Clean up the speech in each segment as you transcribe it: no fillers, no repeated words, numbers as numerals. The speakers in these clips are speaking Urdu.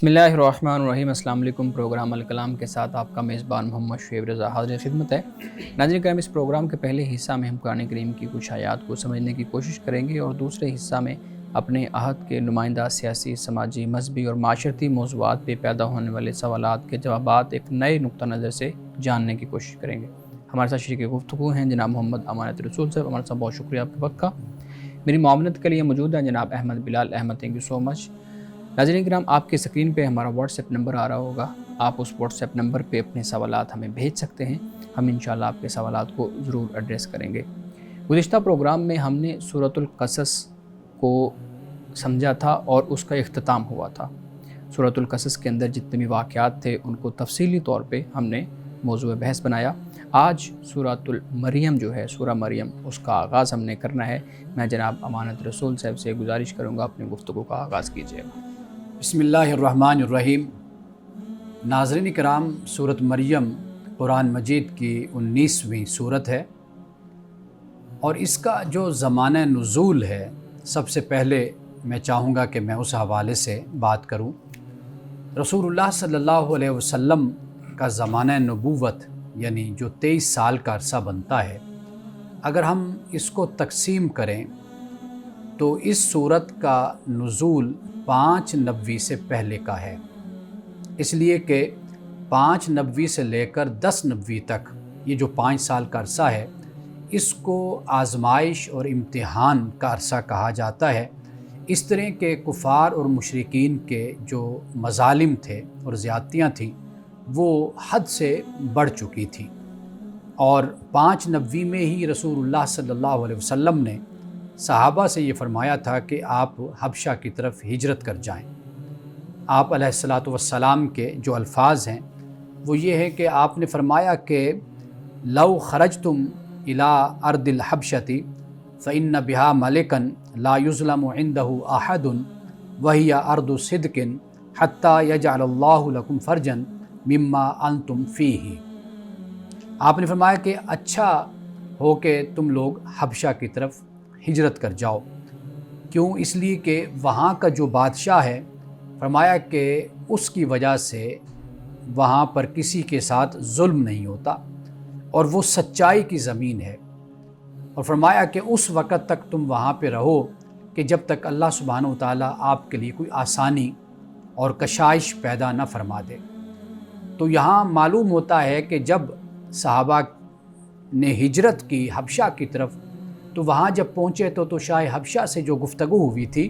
بسم اللہ الرحمن الرحیم۔ السلام علیکم۔ پروگرام الکلام کے ساتھ آپ کا میزبان محمد شعیب رضا حاضر خدمت ہے۔ ناظرین کرام، اس پروگرام کے پہلے حصہ میں ہم قرآن کریم کی کچھ آیات کو سمجھنے کی کوشش کریں گے اور دوسرے حصہ میں اپنے عہد کے نمائندہ سیاسی، سماجی، مذہبی اور معاشرتی موضوعات پہ پیدا ہونے والے سوالات کے جوابات ایک نئے نقطہ نظر سے جاننے کی کوشش کریں گے۔ ہمارے ساتھ شریک گفتگو ہیں جناب محمد امانت رسول صاحب۔ ہمارے ساتھ بہت شکریہ آپ کے وقت کا۔ میری معاونت کے لیے موجود ہیں جناب احمد بلال احمد، تھینک یو سو مچ۔ ناظرین کرام، آپ کی اسکرین پہ ہمارا واٹس ایپ نمبر آ رہا ہوگا، آپ اس واٹس ایپ نمبر پہ اپنے سوالات ہمیں بھیج سکتے ہیں، ہم انشاءاللہ آپ کے سوالات کو ضرور ایڈریس کریں گے۔ گزشتہ پروگرام میں ہم نے سورۃ القصص کو سمجھا تھا اور اس کا اختتام ہوا تھا۔ سورۃ القصص کے اندر جتنے بھی واقعات تھے ان کو تفصیلی طور پہ ہم نے موضوع بحث بنایا۔ آج سورۃ المریم جو ہے، سورہ مریم، اس کا آغاز ہم نے کرنا ہے۔ میں جناب امانت رسول صاحب سے گزارش کروں گا اپنی گفتگو کا آغاز کیجیے گا۔ بسم اللہ الرحمن الرحیم۔ ناظرین کرام، سورۃ مریم قرآن مجید کی 19ویں سورت ہے اور اس کا جو زمانہ نزول ہے، سب سے پہلے میں چاہوں گا کہ میں اس حوالے سے بات کروں۔ رسول اللہ صلی اللہ علیہ وسلم کا زمانہ نبوت یعنی جو 23 سال کا عرصہ بنتا ہے، اگر ہم اس کو تقسیم کریں تو اس سورت کا نزول 5 نبوی سے پہلے کا ہے، اس لیے کہ 5 نبوی سے لے کر 10 نبوی تک یہ جو 5 سال کا عرصہ ہے، اس کو آزمائش اور امتحان کا عرصہ کہا جاتا ہے۔ اس طرح کے کفار اور مشرکین کے جو مظالم تھے اور زیادتیاں تھیں وہ حد سے بڑھ چکی تھیں، اور 5 نبوی میں ہی رسول اللہ صلی اللہ علیہ وسلم نے صحابہ سے یہ فرمایا تھا کہ آپ حبشہ کی طرف ہجرت کر جائیں۔ آپ علیہ الصلاۃ والسلام کے جو الفاظ ہیں وہ یہ ہے کہ آپ نے فرمایا کہ لو خرجتم الی ارض الحبشۃ فإن بها ملکا لا یظلم عنده احد وہی ارض صدق حتی یجعل اللہ لکم فرجا مما انتم فیہ۔ آپ نے فرمایا کہ اچھا ہو کہ تم لوگ حبشہ کی طرف ہجرت کر جاؤ۔ کیوں؟ اس لیے کہ وہاں کا جو بادشاہ ہے، فرمایا کہ اس کی وجہ سے وہاں پر کسی کے ساتھ ظلم نہیں ہوتا اور وہ سچائی کی زمین ہے، اور فرمایا کہ اس وقت تک تم وہاں پہ رہو کہ جب تک اللہ سبحانہ و تعالیٰ آپ کے لیے کوئی آسانی اور کشائش پیدا نہ فرما دے۔ تو یہاں معلوم ہوتا ہے کہ جب صحابہ نے ہجرت کی حبشہ کی طرف، تو وہاں جب پہنچے تو شاہ حبشہ سے جو گفتگو ہوئی تھی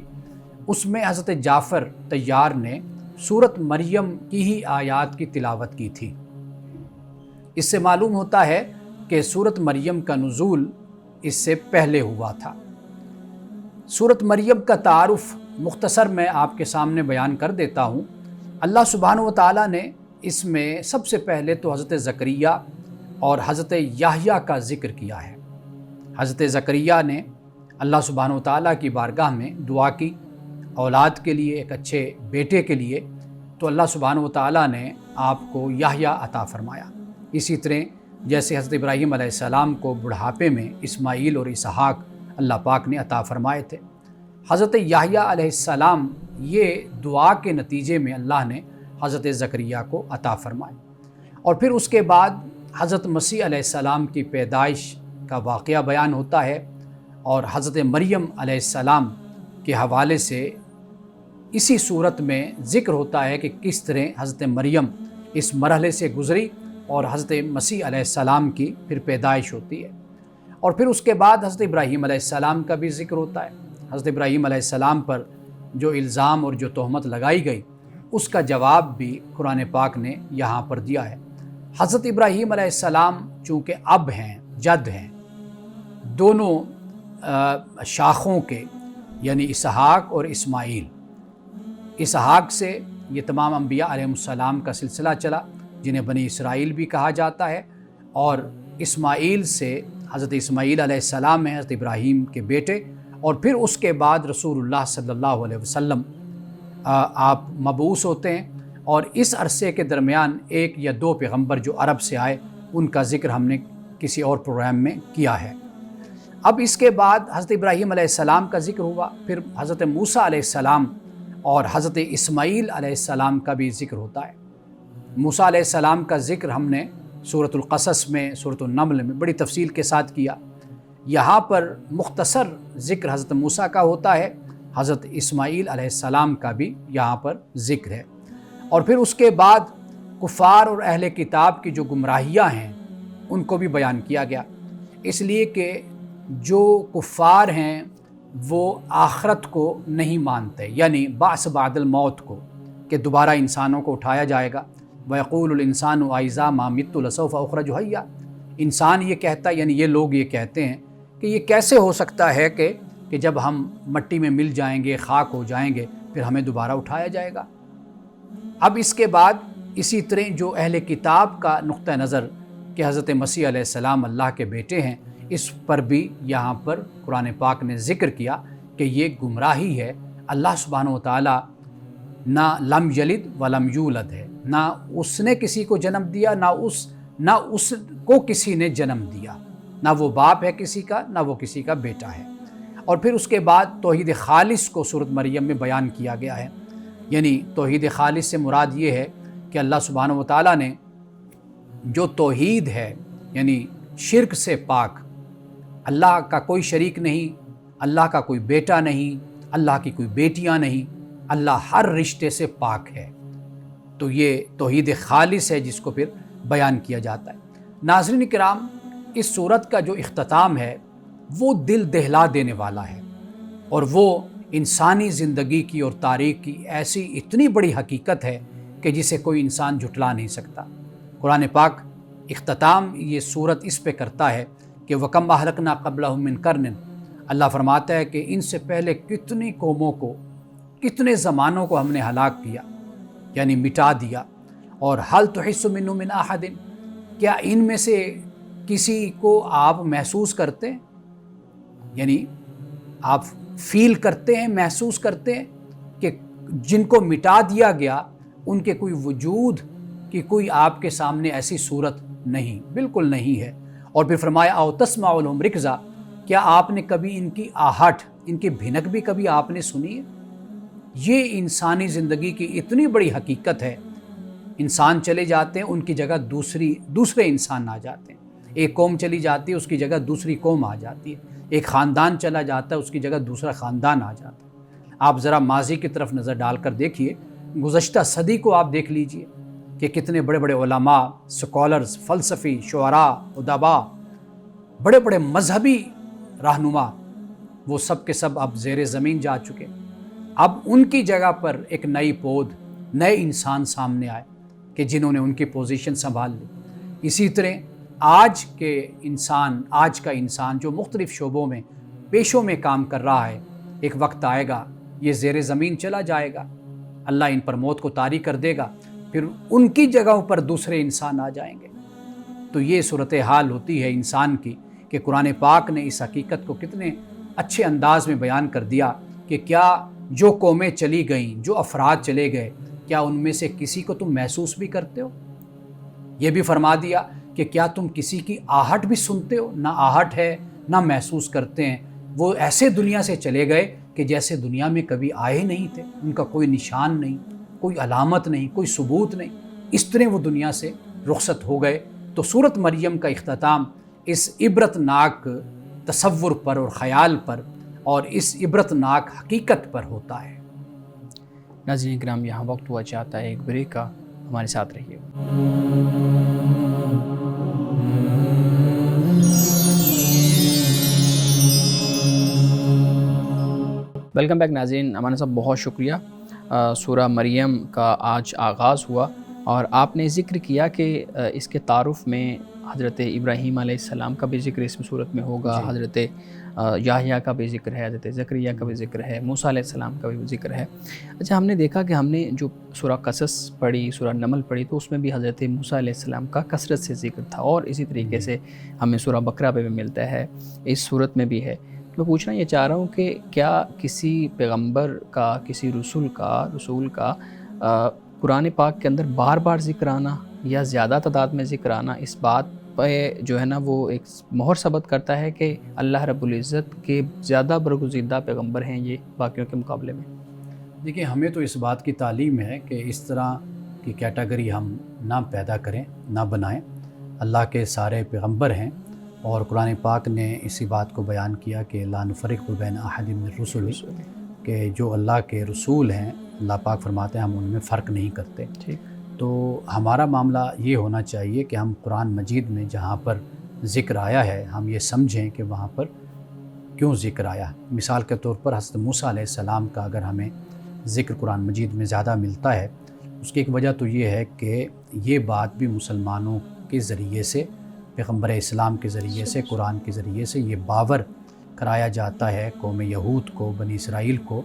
اس میں حضرت جعفر طیار نے سورۃ مریم کی ہی آیات کی تلاوت کی تھی۔ اس سے معلوم ہوتا ہے کہ سورۃ مریم کا نزول اس سے پہلے ہوا تھا۔ سورۃ مریم کا تعارف مختصر میں آپ کے سامنے بیان کر دیتا ہوں۔ اللہ سبحانہ و تعالیٰ نے اس میں سب سے پہلے تو حضرت زکریا اور حضرت یحییٰ کا ذکر کیا ہے۔ حضرت زکریا نے اللہ سبحانہ و تعالیٰ کی بارگاہ میں دعا کی اولاد کے لیے، ایک اچھے بیٹے کے لیے، تو اللہ سبحانہ و تعالیٰ نے آپ کو یحییٰ عطا فرمایا۔ اسی طرح جیسے حضرت ابراہیم علیہ السلام کو بڑھاپے میں اسماعیل اور اسحاق اللہ پاک نے عطا فرمائے تھے، حضرت یحییٰ علیہ السلام یہ دعا کے نتیجے میں اللہ نے حضرت زکریا کو عطا فرمائے۔ اور پھر اس کے بعد حضرت مسیح علیہ السلام کی پیدائش کا واقعہ بیان ہوتا ہے، اور حضرت مریم علیہ السلام کے حوالے سے اسی صورت میں ذکر ہوتا ہے کہ کس طرح حضرت مریم اس مرحلے سے گزری اور حضرت مسیح علیہ السلام کی پھر پیدائش ہوتی ہے۔ اور پھر اس کے بعد حضرت ابراہیم علیہ السلام کا بھی ذکر ہوتا ہے۔ حضرت ابراہیم علیہ السلام پر جو الزام اور جو تہمت لگائی گئی اس کا جواب بھی قرآن پاک نے یہاں پر دیا ہے۔ حضرت ابراہیم علیہ السلام چونکہ اب ہیں، جد ہیں، دونوں شاخوں کے، یعنی اسحاق اور اسماعیل۔ اسحاق سے یہ تمام انبیاء علیہ السلام کا سلسلہ چلا جنہیں بنی اسرائیل بھی کہا جاتا ہے، اور اسماعیل سے حضرت اسماعیل علیہ السلام ہیں، حضرت ابراہیم کے بیٹے، اور پھر اس کے بعد رسول اللہ صلی اللہ علیہ وسلم آپ مبعوث ہوتے ہیں، اور اس عرصے کے درمیان 1 یا 2 پیغمبر جو عرب سے آئے ان کا ذکر ہم نے کسی اور پروگرام میں کیا ہے۔ اب اس کے بعد حضرت ابراہیم علیہ السلام کا ذکر ہوا، پھر حضرت موسیٰ علیہ السلام اور حضرت اسماعیل علیہ السلام کا بھی ذکر ہوتا ہے۔ موسیٰ علیہ السلام کا ذکر ہم نے سورۃ القصص میں، سورۃ النمل میں بڑی تفصیل کے ساتھ کیا۔ یہاں پر مختصر ذکر حضرت موسیٰ کا ہوتا ہے، حضرت اسماعیل علیہ السلام کا بھی یہاں پر ذکر ہے۔ اور پھر اس کے بعد کفار اور اہل کتاب کی جو گمراہیاں ہیں ان کو بھی بیان کیا گیا، اس لیے کہ جو کفار ہیں وہ آخرت کو نہیں مانتے، یعنی بعث بعد الموت کو، کہ دوبارہ انسانوں کو اٹھایا جائے گا۔ وَيَقُولُ الْإِنسَانُ أَإِذَا مَا مِتُّ لَسَوْفَ أُخْرَجُ حَيًّا، انسان یہ کہتا ہے، یعنی یہ لوگ یہ کہتے ہیں کہ یہ کیسے ہو سکتا ہے کہ جب ہم مٹی میں مل جائیں گے، خاک ہو جائیں گے، پھر ہمیں دوبارہ اٹھایا جائے گا۔ اب اس کے بعد اسی طرح جو اہل کتاب کا نقطہ نظر کہ حضرت مسیح علیہ السلام اللہ کے بیٹے ہیں، اس پر بھی یہاں پر قرآن پاک نے ذکر کیا کہ یہ گمراہی ہے۔ اللہ سبحانہ و تعالیٰ نہ لم یلد ولم یولد ہے، نہ اس نے کسی کو جنم دیا، نہ اس کو کسی نے جنم دیا، نہ وہ باپ ہے کسی کا، نہ وہ کسی کا بیٹا ہے۔ اور پھر اس کے بعد توحید خالص کو سورۃ مریم میں بیان کیا گیا ہے، یعنی توحید خالص سے مراد یہ ہے کہ اللہ سبحانہ و تعالیٰ نے جو توحید ہے، یعنی شرک سے پاک، اللہ کا کوئی شریک نہیں، اللہ کا کوئی بیٹا نہیں، اللہ کی کوئی بیٹیاں نہیں، اللہ ہر رشتے سے پاک ہے، تو یہ توحید خالص ہے جس کو پھر بیان کیا جاتا ہے۔ ناظرین کرام، اس سورت کا جو اختتام ہے وہ دل دہلا دینے والا ہے، اور وہ انسانی زندگی کی اور تاریخ کی ایسی اتنی بڑی حقیقت ہے کہ جسے کوئی انسان جھٹلا نہیں سکتا۔ قرآن پاک اختتام یہ سورت اس پہ کرتا ہے کہ وَكَمْ أَهْلَكْنَا قَبْلَهُم مِّن قَرْنٍ، اللہ فرماتا ہے کہ ان سے پہلے کتنی قوموں کو، کتنے زمانوں کو ہم نے ہلاک کیا، یعنی مٹا دیا۔ اور هَلْ تُحِسُّ مِنْهُ مِنْ أَحَدٍ، کیا ان میں سے کسی کو آپ محسوس کرتے ہیں، یعنی آپ فیل کرتے ہیں، محسوس کرتے ہیں کہ جن کو مٹا دیا گیا ان کے کوئی وجود کی کوئی آپ کے سامنے ایسی صورت نہیں، بالکل نہیں ہے۔ اور پھر فرمایا اَوْ تَسْمَعُ لَهُمْ رِكْزًا، کیا آپ نے کبھی ان کی آہٹ، ان کی بھنک بھی کبھی آپ نے سنی ہے؟ یہ انسانی زندگی کی اتنی بڑی حقیقت ہے۔ انسان چلے جاتے ہیں، ان کی جگہ دوسرے انسان آ جاتے ہیں، ایک قوم چلی جاتی ہے، اس کی جگہ دوسری قوم آ جاتی ہے، ایک خاندان چلا جاتا ہے، اس کی جگہ دوسرا خاندان آ جاتا ہے۔ آپ ذرا ماضی کی طرف نظر ڈال کر دیکھیے، گزشتہ صدی کو آپ دیکھ لیجئے کہ کتنے بڑے بڑے علماء، سکولرز، فلسفی، شعراء، ادباء، بڑے بڑے مذہبی رہنما، وہ سب کے سب اب زیر زمین جا چکے۔ اب ان کی جگہ پر ایک نئی پود، نئے انسان سامنے آئے کہ جنہوں نے ان کی پوزیشن سنبھال لی۔ اسی طرح آج کا انسان جو مختلف شعبوں میں، پیشوں میں کام کر رہا ہے، ایک وقت آئے گا یہ زیر زمین چلا جائے گا، اللہ ان پر موت کو طاری کر دے گا، پھر ان کی جگہوں پر دوسرے انسان آ جائیں گے۔ تو یہ صورتحال ہوتی ہے انسان کی کہ قرآن پاک نے اس حقیقت کو کتنے اچھے انداز میں بیان کر دیا کہ کیا جو قومیں چلی گئیں، جو افراد چلے گئے، کیا ان میں سے کسی کو تم محسوس بھی کرتے ہو؟ یہ بھی فرما دیا کہ کیا تم کسی کی آہٹ بھی سنتے ہو؟ نہ آہٹ ہے، نہ محسوس کرتے ہیں۔ وہ ایسے دنیا سے چلے گئے کہ جیسے دنیا میں کبھی آئے نہیں تھے، ان کا کوئی نشان نہیں، کوئی علامت نہیں، کوئی ثبوت نہیں، اس طرح وہ دنیا سے رخصت ہو گئے۔ تو سورۃ مریم کا اختتام اس عبرت ناک تصور پر اور خیال پر اور اس عبرت ناک حقیقت پر ہوتا ہے۔ ناظرین کرام، یہاں وقت ہوا چاہتا ہے ایک بریک کا، ہمارے ساتھ رہیے۔ ویلکم بیک ناظرین، امان صاحب بہت شکریہ۔ سورہ مریم کا آج آغاز ہوا اور آپ نے ذکر کیا کہ اس کے تعارف میں حضرت ابراہیم علیہ السلام کا بھی ذکر اس صورت میں ہوگا، حضرت یحییٰ کا بھی ذکر ہے، حضرت زکریا کا بھی ذکر ہے، موسیٰ علیہ السلام کا بھی ذکر ہے۔ اچھا، ہم نے دیکھا کہ ہم نے جو سورہ قصص پڑھی، سورہ نمل پڑھی، تو اس میں بھی حضرت موسیٰ علیہ السلام کا کثرت سے ذکر تھا، اور اسی طریقے سے ہمیں سورہ بقرہ پہ بھی ملتا ہے، اس صورت میں بھی ہے۔ میں پوچھنا یہ چاہ رہا ہوں کہ کیا کسی پیغمبر کا، کسی رسول کا قرآن پاک کے اندر بار بار ذکر آنا یا زیادہ تعداد میں ذکر آنا اس بات پہ جو ہے نا وہ ایک مہر ثبت کرتا ہے کہ اللہ رب العزت کے زیادہ برگزیدہ پیغمبر ہیں یہ باقیوں کے مقابلے میں؟ دیکھیے ہمیں تو اس بات کی تعلیم ہے کہ اس طرح کی کیٹیگری ہم نہ پیدا کریں، نہ بنائیں۔ اللہ کے سارے پیغمبر ہیں اور قرآن پاک نے اسی بات کو بیان کیا کہ لا نفرق بین احد من الرسل، کہ جو اللہ کے رسول ہیں اللہ پاک فرماتے ہیں ہم ان میں فرق نہیں کرتے۔ تو ہمارا معاملہ یہ ہونا چاہیے کہ ہم قرآن مجید میں جہاں پر ذکر آیا ہے ہم یہ سمجھیں کہ وہاں پر کیوں ذکر آیا۔ مثال کے طور پر حضرت موسیٰ علیہ السلام کا اگر ہمیں ذکر قرآن مجید میں زیادہ ملتا ہے، اس کی ایک وجہ تو یہ ہے کہ یہ بات بھی مسلمانوں کے ذریعے سے، پیغمبر اسلام کے ذریعے سے، قرآن کے ذریعے سے یہ باور کرایا جاتا ہے قوم یہود کو، بنی اسرائیل کو،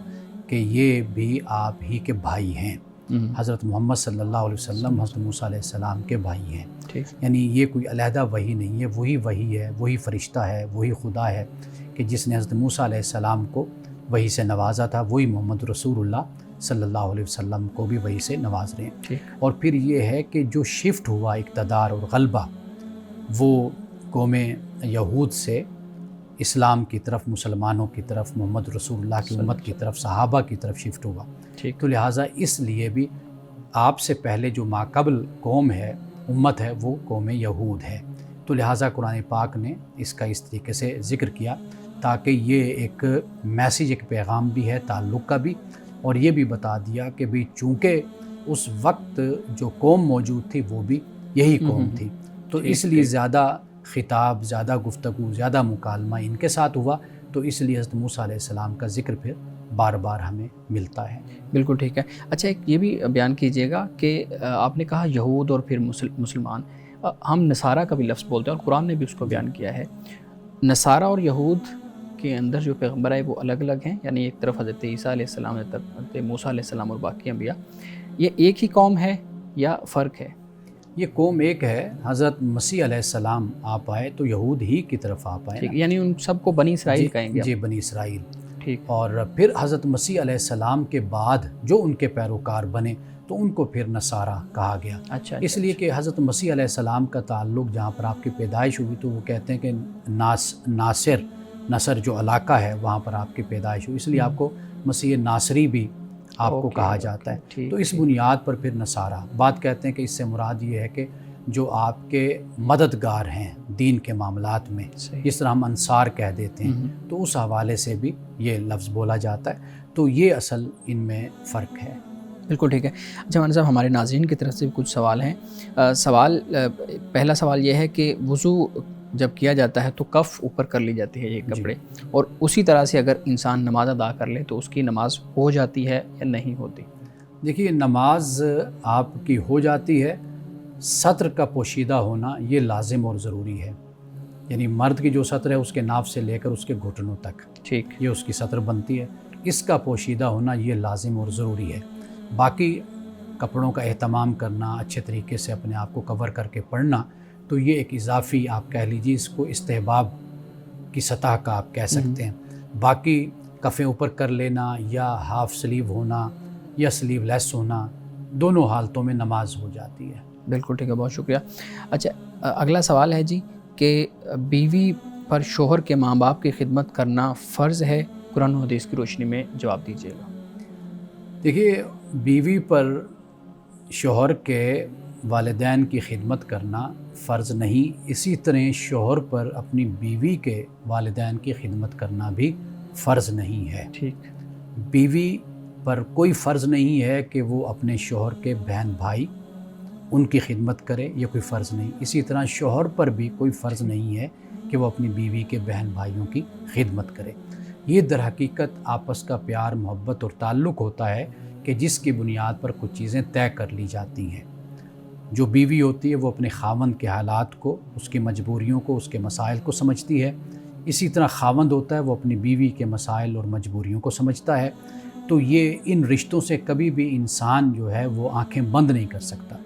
کہ یہ بھی آپ ہی کے بھائی ہیں۔ حضرت محمد صلی اللہ علیہ وسلم حضرت موسیٰ علیہ السلام کے بھائی ہیں۔ یعنی یہ کوئی علیحدہ وحی نہیں ہے، وہی ہے، وہی فرشتہ ہے، وہی خدا ہے کہ جس نے حضرت موسیٰ علیہ السلام کو وحی سے نوازا تھا، وہی محمد رسول اللہ صلی اللہ علیہ وسلم کو بھی وحی سے نواز رہے ہیں۔ اور پھر یہ ہے کہ جو شفٹ ہوا اقتدار اور غلبہ وہ قوم یہود سے اسلام کی طرف، مسلمانوں کی طرف، محمد رسول اللہ کی امت کی طرف، صحابہ کی طرف شفٹ ہوا۔ تو لہٰذا اس لیے بھی آپ سے پہلے جو ماقبل قوم ہے، امت ہے، وہ قوم یہود ہے۔ تو لہٰذا قرآن پاک نے اس کا اس طریقے سے ذکر کیا تاکہ یہ ایک میسیج، ایک پیغام بھی ہے تعلق کا بھی، اور یہ بھی بتا دیا کہ بھی چونکہ اس وقت جو قوم موجود تھی وہ بھی یہی قوم تھی، تو اس لیے زیادہ خطاب، زیادہ گفتگو، زیادہ مکالمہ ان کے ساتھ ہوا، تو اس لیے حضرت موسیٰ علیہ السلام کا ذکر پھر بار بار ہمیں ملتا ہے۔ بالکل ٹھیک ہے۔ اچھا ایک یہ بھی بیان کیجیے گا کہ آپ نے کہا یہود اور پھر مسلمان، ہم نصارہ کا بھی لفظ بولتے ہیں اور قرآن نے بھی اس کو بیان کیا ہے۔ نصارہ اور یہود کے اندر جو پیغمبر آئے وہ الگ الگ ہیں، یعنی ایک طرف حضرت عیسیٰ علیہ السلام، حضرت موسیٰ علیہ السلام اور باقی انبیاء، یہ ایک ہی قوم ہے یا فرق ہے؟ یہ قوم ایک ہے۔ حضرت مسیح علیہ السلام آپ آئے تو یہود ہی کی طرف آپ آئے، یعنی ان سب کو بنی اسرائیل کہیں گے؟ جی، بنی اسرائیل۔ ٹھیک۔ اور پھر حضرت مسیح علیہ السلام کے بعد جو ان کے پیروکار بنے تو ان کو پھر نصارہ کہا گیا۔ اس لیے کہ حضرت مسیح علیہ السلام کا تعلق جہاں پر آپ کی پیدائش ہوئی تو وہ کہتے ہیں کہ ناصر جو علاقہ ہے وہاں پر آپ کی پیدائش ہوئی، اس لیے آپ کو مسیح ناصری بھی آپ کو کہا جاتا ہے۔ تو اس بنیاد پر پھر نصارہ بات کہتے ہیں کہ اس سے مراد یہ ہے کہ جو آپ کے مددگار ہیں دین کے معاملات میں، جس طرح ہم انصار کہہ دیتے ہیں، تو اس حوالے سے بھی یہ لفظ بولا جاتا ہے۔ تو یہ اصل ان میں فرق ہے۔ بالکل ٹھیک ہے۔ اچھا مولانا صاحب، ہمارے ناظرین کی طرف سے کچھ سوال ہیں۔ پہلا سوال یہ ہے کہ وضو جب کیا جاتا ہے تو کف اوپر کر لی جاتی ہے یہ کپڑے، اور اسی طرح سے اگر انسان نماز ادا کر لے تو اس کی نماز ہو جاتی ہے یا نہیں ہوتی؟ دیکھیے نماز آپ کی ہو جاتی ہے، سطر کا پوشیدہ ہونا یہ لازم اور ضروری ہے۔ یعنی مرد کی جو سطر ہے اس کے ناف سے لے کر اس کے گھٹنوں تک، ٹھیک، یہ اس کی سطر بنتی ہے، اس کا پوشیدہ ہونا یہ لازم اور ضروری ہے۔ باقی کپڑوں کا اہتمام کرنا، اچھے طریقے سے اپنے آپ کو کور کر کے پڑھنا، تو یہ ایک اضافی آپ کہہ لیجیے، اس کو استحباب کی سطح کا آپ کہہ سکتے ہیں۔ باقی کفیں اوپر کر لینا یا ہاف سلیو ہونا یا سلیو لیس ہونا، دونوں حالتوں میں نماز ہو جاتی ہے۔ بالکل ٹھیک ہے، بہت شکریہ۔ اچھا اگلا سوال ہے جی کہ بیوی پر شوہر کے ماں باپ کی خدمت کرنا فرض ہے؟ قرآن و حدیث کی روشنی میں جواب دیجیے گا۔ دیکھیے بیوی پر شوہر کے والدین کی خدمت کرنا فرض نہیں، اسی طرح شوہر پر اپنی بیوی کے والدین کی خدمت کرنا بھی فرض نہیں ہے۔ ٹھیک۔ بیوی پر کوئی فرض نہیں ہے کہ وہ اپنے شوہر کے بہن بھائی ان کی خدمت کرے، یہ کوئی فرض نہیں۔ اسی طرح شوہر پر بھی کوئی فرض نہیں ہے کہ وہ اپنی بیوی کے بہن بھائیوں کی خدمت کرے۔ یہ در حقیقت آپس کا پیار، محبت اور تعلق ہوتا ہے کہ جس کی بنیاد پر کچھ چیزیں طے کر لی جاتی ہیں۔ جو بیوی ہوتی ہے وہ اپنے خاوند کے حالات کو، اس کی مجبوریوں کو، اس کے مسائل کو سمجھتی ہے، اسی طرح خاوند ہوتا ہے وہ اپنی بیوی کے مسائل اور مجبوریوں کو سمجھتا ہے۔ تو یہ ان رشتوں سے کبھی بھی انسان جو ہے وہ آنکھیں بند نہیں کر سکتا۔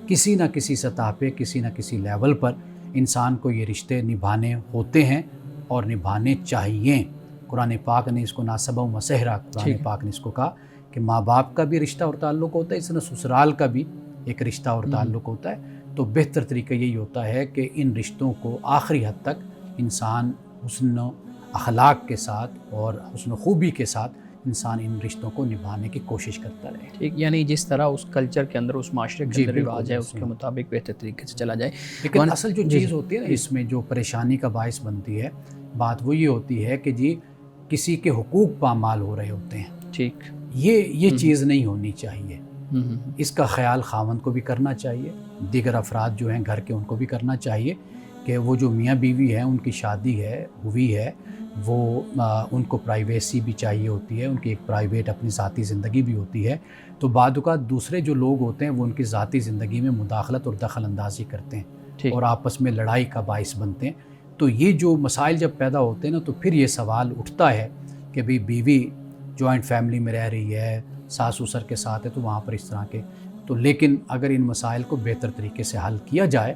کسی نہ کسی سطح پہ، کسی نہ کسی لیول پر انسان کو یہ رشتے نبھانے ہوتے ہیں اور نبھانے چاہیے۔ قرآن پاک نے اس کو ناسبہ و مسحرہ، قرآن پاک نے اس کو کہا کہ ماں باپ کا بھی رشتہ اور تعلق ہوتا ہے، اس طرح سسرال کا بھی ایک رشتہ اور تعلق ہوتا ہے۔ تو بہتر طریقہ یہی ہوتا ہے کہ ان رشتوں کو آخری حد تک انسان حسن و اخلاق کے ساتھ اور حسن و خوبی کے ساتھ انسان ان رشتوں کو نبھانے کی کوشش کرتا رہے. ٹھیک، یعنی جس طرح اس کلچر کے اندر، اس معاشرے کے اندر بالکل رواج ہے، اس کے مطابق بہتر طریقے سے چلا جائے. لیکن اصل جو چیز ہوتی ہے نا اس میں جو پریشانی کا باعث بنتی ہے، بات وہ یہ ہوتی ہے کہ جی کسی کے حقوق پامال ہو رہے ہوتے ہیں. ٹھیک، یہ چیز نہیں ہونی چاہیے. اس کا خیال خاوند کو بھی کرنا چاہیے، دیگر افراد جو ہیں گھر کے ان کو بھی کرنا چاہیے کہ وہ جو میاں بیوی ہیں ان کی شادی ہے ہوئی ہے، وہ ان کو پرائیویسی بھی چاہیے ہوتی ہے، ان کی ایک پرائیویٹ اپنی ذاتی زندگی بھی ہوتی ہے. تو بعد اوقات دوسرے جو لوگ ہوتے ہیں وہ ان کی ذاتی زندگی میں مداخلت اور دخل اندازی کرتے ہیں اور آپس میں لڑائی کا باعث بنتے ہیں. تو یہ جو مسائل جب پیدا ہوتے ہیں نا تو پھر یہ سوال اٹھتا ہے کہ بھئی بیوی جوائنٹ فیملی میں رہ رہی ہے، ساس سسر کے ساتھ ہے، تو وہاں پر اس طرح کے تو لیکن اگر ان مسائل کو بہتر طریقے سے حل کیا جائے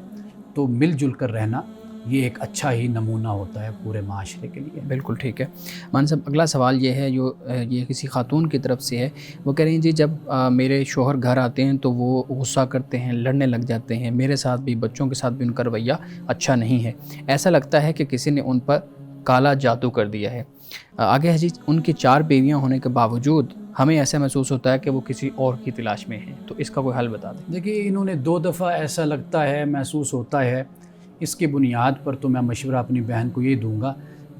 تو مل جل کر رہنا یہ ایک اچھا ہی نمونہ ہوتا ہے پورے معاشرے کے لیے. بالکل ٹھیک ہے. مان صاحب اگلا سوال یہ ہے یہ کسی خاتون کی طرف سے ہے. وہ کہہ رہی ہیں جی جب میرے شوہر گھر آتے ہیں تو وہ غصہ کرتے ہیں، لڑنے لگ جاتے ہیں، میرے ساتھ بھی، بچوں کے ساتھ بھی ان کا رویہ اچھا نہیں ہے. ایسا لگتا ہے کہ کسی نے ان پر کالا جادو کر دیا ہے. آگے ہے جی ان کی 4 بیویاں ہونے کے باوجود ہمیں ایسا محسوس ہوتا ہے کہ وہ کسی اور کی تلاش میں ہیں. تو اس کا کوئی حل بتا دیں. دیکھیے انہوں نے 2 دفعہ ایسا لگتا ہے، محسوس ہوتا ہے. اس کی بنیاد پر تو میں مشورہ اپنی بہن کو یہ دوں گا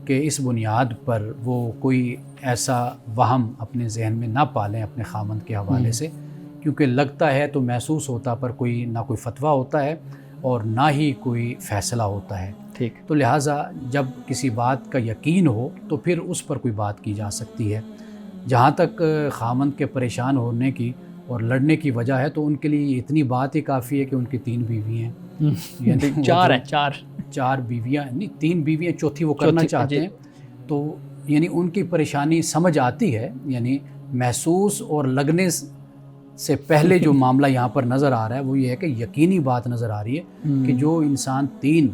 کہ اس بنیاد پر وہ کوئی ایسا وہم اپنے ذہن میں نہ پالیں اپنے خامند کے حوالے سے، کیونکہ لگتا ہے تو محسوس ہوتا پر نہ کوئی فتویٰ ہوتا ہے اور نہ ہی کوئی فیصلہ ہوتا ہے. ٹھیک، تو لہٰذا جب کسی بات کا یقین ہو تو پھر اس پر کوئی بات کی جا سکتی ہے. جہاں تک خامند کے پریشان ہونے کی اور لڑنے کی وجہ ہے تو ان کے لیے اتنی بات ہی کافی ہے کہ ان کی 3 بیوی ہیں، یعنی 4 بیویاں نہیں 3 بیویاں، چوتھی وہ کرنا چاہتے ہیں. تو یعنی ان کی پریشانی سمجھ آتی ہے. یعنی محسوس اور لگنے سے پہلے جو معاملہ یہاں پر نظر آ رہا ہے وہ یہ ہے کہ یقینی بات نظر آ رہی ہے کہ جو انسان 3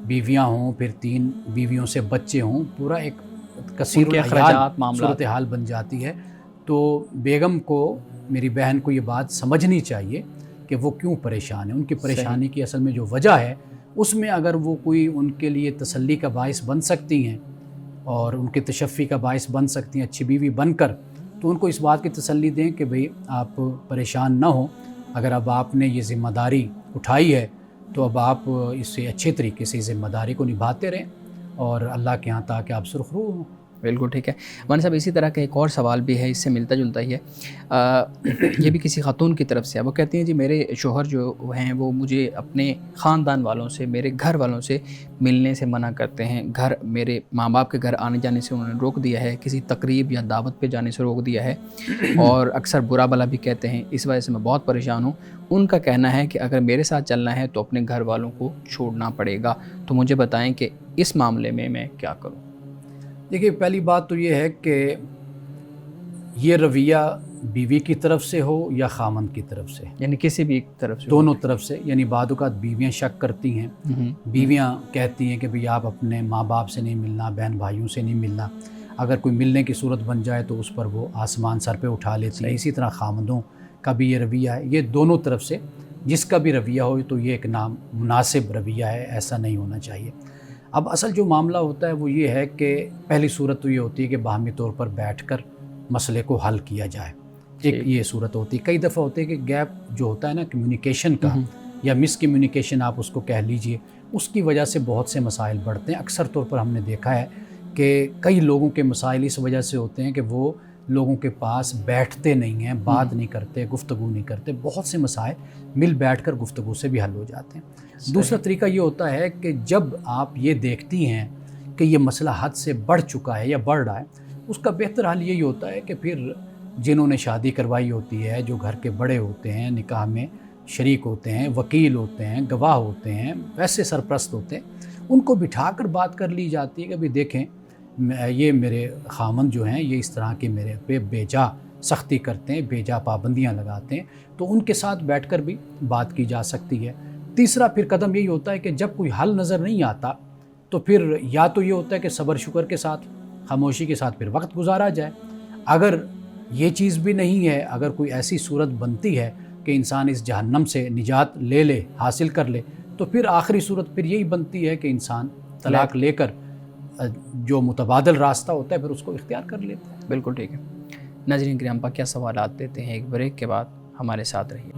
بیویاں ہوں، پھر 3 بیویوں سے بچے ہوں، پورا ایک کثیر الاخراجات صورتحال بن جاتی ہے. تو بیگم کو، میری بہن کو یہ بات سمجھنی چاہیے کہ وہ کیوں پریشان ہیں. ان کی پریشانی کی اصل میں جو وجہ ہے اس میں اگر وہ کوئی ان کے لیے تسلی کا باعث بن سکتی ہیں اور ان کے تشفی کا باعث بن سکتی ہیں اچھی بیوی بن کر، تو ان کو اس بات کی تسلی دیں کہ بھئی آپ پریشان نہ ہوں. اگر اب آپ نے یہ ذمہ داری اٹھائی ہے تو اب آپ اس سے اچھے طریقے سے ذمہ داری کو نبھاتے رہیں اور اللہ کے ہاں تاکہ آپ سرخرو ہوں. بالکل ٹھیک ہے. مان صاحب اسی طرح کا ایک اور سوال بھی ہے، اس سے ملتا جلتا ہی ہے. یہ بھی کسی خاتون کی طرف سے ہے. وہ کہتی ہیں جی میرے شوہر جو ہیں وہ مجھے اپنے خاندان والوں سے، میرے گھر والوں سے ملنے سے منع کرتے ہیں. میرے ماں باپ کے گھر آنے جانے سے انہوں نے روک دیا ہے، کسی تقریب یا دعوت پہ جانے سے روک دیا ہے، اور اکثر برا بھلا بھی کہتے ہیں. اس وجہ سے میں بہت پریشان ہوں. ان کا کہنا ہے کہ اگر میرے ساتھ چلنا ہے تو اپنے گھر والوں کو چھوڑنا پڑے گا. تو مجھے بتائیں کہ اس معاملے میں کیا کروں. دیکھیے پہلی بات تو یہ ہے کہ یہ رویہ بیوی کی طرف سے ہو یا خامند کی طرف سے، یعنی کسی بھی طرف سے، دونوں طرف سے. یعنی بعض اوقات بیویاں شک کرتی ہیں، بیویاں کہتی ہیں کہ بھئی آپ اپنے ماں باپ سے نہیں ملنا، بہن بھائیوں سے نہیں ملنا. اگر کوئی ملنے کی صورت بن جائے تو اس پر وہ آسمان سر پہ اٹھا لیتی ہیں. اسی طرح خامندوں کا بھی یہ رویہ ہے. یہ دونوں طرف سے جس کا بھی رویہ ہو تو یہ ایک نامناسب رویہ ہے، ایسا نہیں ہونا چاہیے. اب اصل جو معاملہ ہوتا ہے وہ یہ ہے کہ پہلی صورت تو یہ ہوتی ہے کہ باہمی طور پر بیٹھ کر مسئلے کو حل کیا جائے. ایک یہ صورت ہوتی ہے. کئی دفعہ ہوتے ہے کہ گیپ جو ہوتا ہے نا کمیونیکیشن کا یا مس کمیونیکیشن آپ اس کو کہہ لیجئے، اس کی وجہ سے بہت سے مسائل بڑھتے ہیں. اکثر طور پر ہم نے دیکھا ہے کہ کئی لوگوں کے مسائل اس وجہ سے ہوتے ہیں کہ وہ لوگوں کے پاس بیٹھتے نہیں ہیں، بات نہیں کرتے، گفتگو نہیں کرتے. بہت سے مسائل مل بیٹھ کر گفتگو سے بھی حل ہو جاتے ہیں. دوسرا طریقہ یہ ہوتا ہے کہ جب آپ یہ دیکھتی ہیں کہ یہ مسئلہ حد سے بڑھ چکا ہے یا بڑھ رہا ہے، اس کا بہتر حل یہی ہوتا ہے کہ پھر جنہوں نے شادی کروائی ہوتی ہے، جو گھر کے بڑے ہوتے ہیں، نکاح میں شریک ہوتے ہیں، وکیل ہوتے ہیں، گواہ ہوتے ہیں، ویسے سرپرست ہوتے ہیں، ان کو بٹھا کر بات کر لی جاتی ہے کہ بھی دیکھیں یہ میرے خامند جو ہیں یہ اس طرح کے میرے پہ بیجا سختی کرتے ہیں، بیجا پابندیاں لگاتے ہیں. تو ان کے ساتھ بیٹھ کر بھی بات کی جا سکتی ہے. تیسرا پھر قدم یہی ہوتا ہے کہ جب کوئی حل نظر نہیں آتا تو پھر یا تو یہ ہوتا ہے کہ صبر شکر کے ساتھ، خاموشی کے ساتھ پھر وقت گزارا جائے. اگر یہ چیز بھی نہیں ہے، اگر کوئی ایسی صورت بنتی ہے کہ انسان اس جہنم سے نجات لے حاصل کر لے، تو پھر آخری صورت پھر یہی بنتی ہے کہ انسان طلاق لے کر جو متبادل راستہ ہوتا ہے پھر اس کو اختیار کر لیتا ہے. بالکل ٹھیک ہے. ناظرین کرام آپ کیا سوالات دیتے ہیں؟ ایک بریک کے بعد ہمارے ساتھ رہیے۔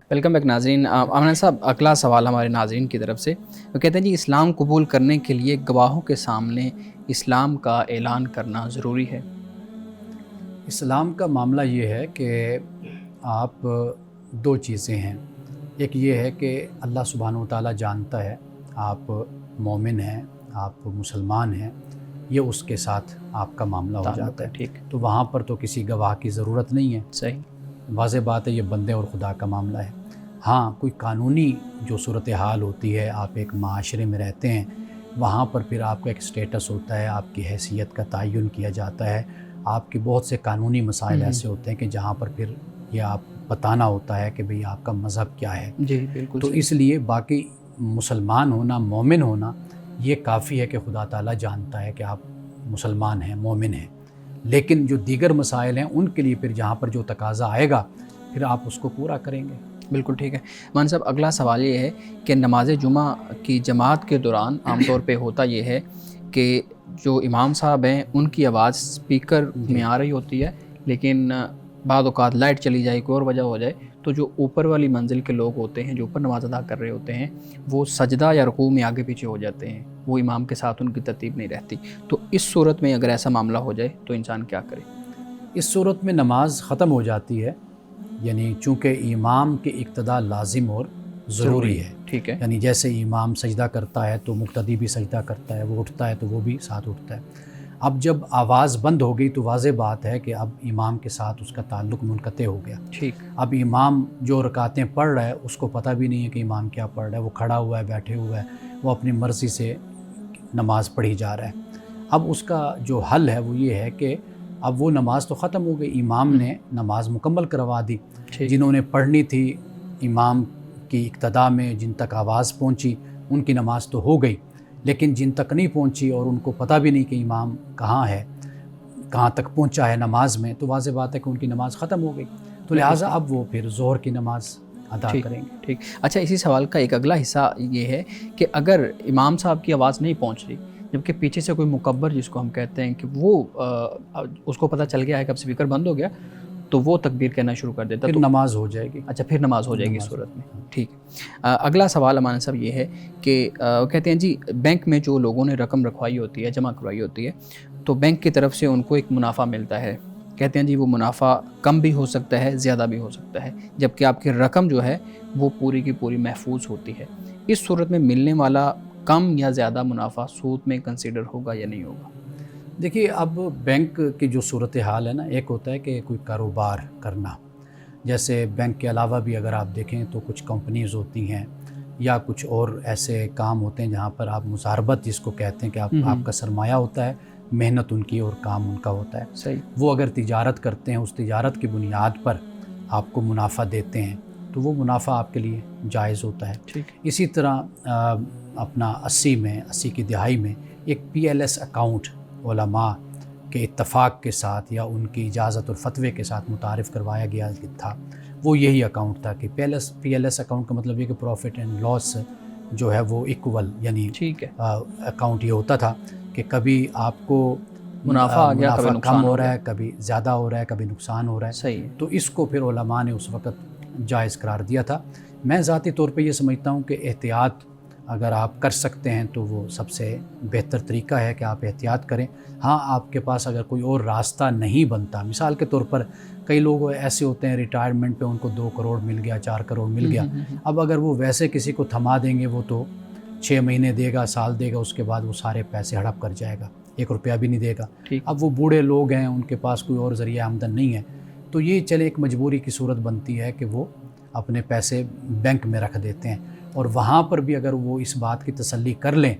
ویلکم بیک ناظرین۔ امن صاحب، اگلا سوال ہمارے ناظرین کی طرف سے، وہ کہتے ہیں جی اسلام قبول کرنے کے لیے گواہوں کے سامنے اسلام کا اعلان کرنا ضروری ہے؟ اسلام کا معاملہ یہ ہے کہ آپ دو چیزیں ہیں، ایک یہ ہے کہ اللہ سبحانہ و تعالیٰ جانتا ہے آپ مومن ہیں، آپ مسلمان ہیں، یہ اس کے ساتھ آپ کا معاملہ ہو جاتا ہے، ٹھیک، تو وہاں پر تو کسی گواہ کی ضرورت نہیں ہے۔ صحیح، واضح بات ہے یہ بندے اور خدا کا معاملہ ہے۔ ہاں کوئی قانونی جو صورتحال ہوتی ہے، آپ ایک معاشرے میں رہتے ہیں، وہاں پر پھر آپ کا ایک سٹیٹس ہوتا ہے، آپ کی حیثیت کا تعین کیا جاتا ہے، آپ کے بہت سے قانونی مسائل ایسے ہوتے ہیں کہ جہاں پر پھر یہ آپ بتانا ہوتا ہے کہ بھئی آپ کا مذہب کیا ہے۔ جی بالکل، تو اس لیے باقی مسلمان ہونا، مومن ہونا یہ کافی ہے کہ خدا تعالیٰ جانتا ہے کہ آپ مسلمان ہیں، مومن ہیں، لیکن جو دیگر مسائل ہیں ان کے لیے پھر جہاں پر جو تقاضا آئے گا پھر آپ اس کو پورا کریں گے۔ بالکل ٹھیک ہے۔ مان صاحب اگلا سوال یہ ہے کہ نماز جمعہ کی جماعت کے دوران عام طور پہ ہوتا یہ ہے کہ جو امام صاحب ہیں ان کی آواز سپیکر میں آ رہی ہوتی ہے، لیکن بعض اوقات لائٹ چلی جائے، کوئی اور وجہ ہو جائے تو جو اوپر والی منزل کے لوگ ہوتے ہیں جو اوپر نماز ادا کر رہے ہوتے ہیں وہ سجدہ یا رکوع میں آگے پیچھے ہو جاتے ہیں، وہ امام کے ساتھ ان کی ترتیب نہیں رہتی۔ تو اس صورت میں اگر ایسا معاملہ ہو جائے تو انسان کیا کرے؟ اس صورت میں نماز ختم ہو جاتی ہے، یعنی چونکہ امام کی اقتداء لازم اور ضروری ہے۔ ٹھیک ہے، یعنی جیسے امام سجدہ کرتا ہے تو مقتدی بھی سجدہ کرتا ہے، وہ اٹھتا ہے تو وہ بھی ساتھ اٹھتا ہے۔ اب جب آواز بند ہو گئی تو واضح بات ہے کہ اب امام کے ساتھ اس کا تعلق منقطع ہو گیا۔ ٹھیک، اب امام جو رکعتیں پڑھ رہا ہے اس کو پتہ بھی نہیں ہے کہ امام کیا پڑھ رہا ہے، وہ کھڑا ہوا ہے، بیٹھے ہوا ہے، وہ اپنی مرضی سے نماز پڑھی جا رہا ہے۔ اب اس کا جو حل ہے وہ یہ ہے کہ اب وہ نماز تو ختم ہو گئی، امام نے نماز مکمل کروا دی، جنہوں نے پڑھنی تھی امام کی اقتداء میں، جن تک آواز پہنچی ان کی نماز تو ہو گئی، لیکن جن تک نہیں پہنچی اور ان کو پتہ بھی نہیں کہ امام کہاں ہے، کہاں تک پہنچا ہے نماز میں، تو واضح بات ہے کہ ان کی نماز ختم ہو گئی، تو لہٰذا اب وہ پھر ظہر کی نماز ادا کریں گے۔ ٹھیک۔ اچھا، اسی سوال کا ایک اگلا حصہ یہ ہے کہ اگر امام صاحب کی آواز نہیں پہنچ رہی جبکہ پیچھے سے کوئی مکبر جس کو ہم کہتے ہیں کہ وہ اس کو پتہ چل گیا ہے کہ اب اسپیکر بند ہو گیا تو وہ تکبیر کہنا شروع کر دیتا پھر تو نماز ہو جائے گی۔ اچھا، پھر نماز ہو جائے گی اس صورت میں۔ ٹھیک۔ اگلا سوال امان صاحب یہ ہے کہ کہتے ہیں جی بینک میں جو لوگوں نے رقم رکھوائی ہوتی ہے، جمع کروائی ہوتی ہے، تو بینک کی طرف سے ان کو ایک منافع ملتا ہے، کہتے ہیں جی وہ منافع کم بھی ہو سکتا ہے، زیادہ بھی ہو سکتا ہے، جبکہ آپ کی رقم جو ہے وہ پوری کی پوری محفوظ ہوتی ہے۔ اس صورت میں ملنے والا کم یا زیادہ منافع سود میں کنسیڈر ہوگا یا نہیں ہوگا؟ دیکھیے اب بینک کی جو صورتحال ہے نا، ایک ہوتا ہے کہ کوئی کاروبار کرنا، جیسے بینک کے علاوہ بھی اگر آپ دیکھیں تو کچھ کمپنیز ہوتی ہیں یا کچھ اور ایسے کام ہوتے ہیں جہاں پر آپ مزاربت جس کو کہتے ہیں کہ آپ کا سرمایہ ہوتا ہے، محنت ان کی اور کام ان کا ہوتا ہے۔ صحیح۔ وہ اگر تجارت کرتے ہیں، اس تجارت کی بنیاد پر آپ کو منافع دیتے ہیں تو وہ منافع آپ کے لیے جائز ہوتا ہے۔ ٹھیک۔ اسی طرح اپنا 80 کی دہائی میں ایک PLS اکاؤنٹ علماء کے اتفاق کے ساتھ یا ان کی اجازت اور فتوے کے ساتھ متعارف کروایا گیا تھا، وہ یہی اکاؤنٹ تھا کہ PLS اکاؤنٹ کا مطلب یہ کہ پروفٹ اینڈ لاس جو ہے وہ ایکول، یعنی ٹھیک ہے، اکاؤنٹ یہ ہوتا تھا کہ کبھی آپ کو منافع آ گیا، کبھی منافع کم ہو رہا ہے، کبھی زیادہ ہو رہا ہے، کبھی نقصان ہو رہا ہے۔ صحیح۔ تو اس کو پھر علماء نے اس وقت جائز قرار دیا تھا۔ میں ذاتی طور پہ یہ سمجھتا ہوں کہ احتیاط اگر آپ کر سکتے ہیں تو وہ سب سے بہتر طریقہ ہے کہ آپ احتیاط کریں۔ ہاں آپ کے پاس اگر کوئی اور راستہ نہیں بنتا، مثال کے طور پر کئی لوگ ایسے ہوتے ہیں ریٹائرمنٹ پہ ان کو 2 کروڑ مل گیا، 4 کروڑ مل گیا، اب اگر وہ ویسے کسی کو تھما دیں گے وہ تو 6 مہینے دے گا، سال دے گا، اس کے بعد وہ سارے پیسے ہڑپ کر جائے گا، 1 روپیہ بھی نہیں دے گا۔ اب وہ بوڑھے لوگ ہیں، ان کے پاس کوئی اور ذریعہ آمدن نہیں ہے، تو یہ چلے ایک مجبوری کی صورت بنتی ہے کہ وہ اپنے پیسے بینک میں رکھ دیتے ہیں، اور وہاں پر بھی اگر وہ اس بات کی تسلی کر لیں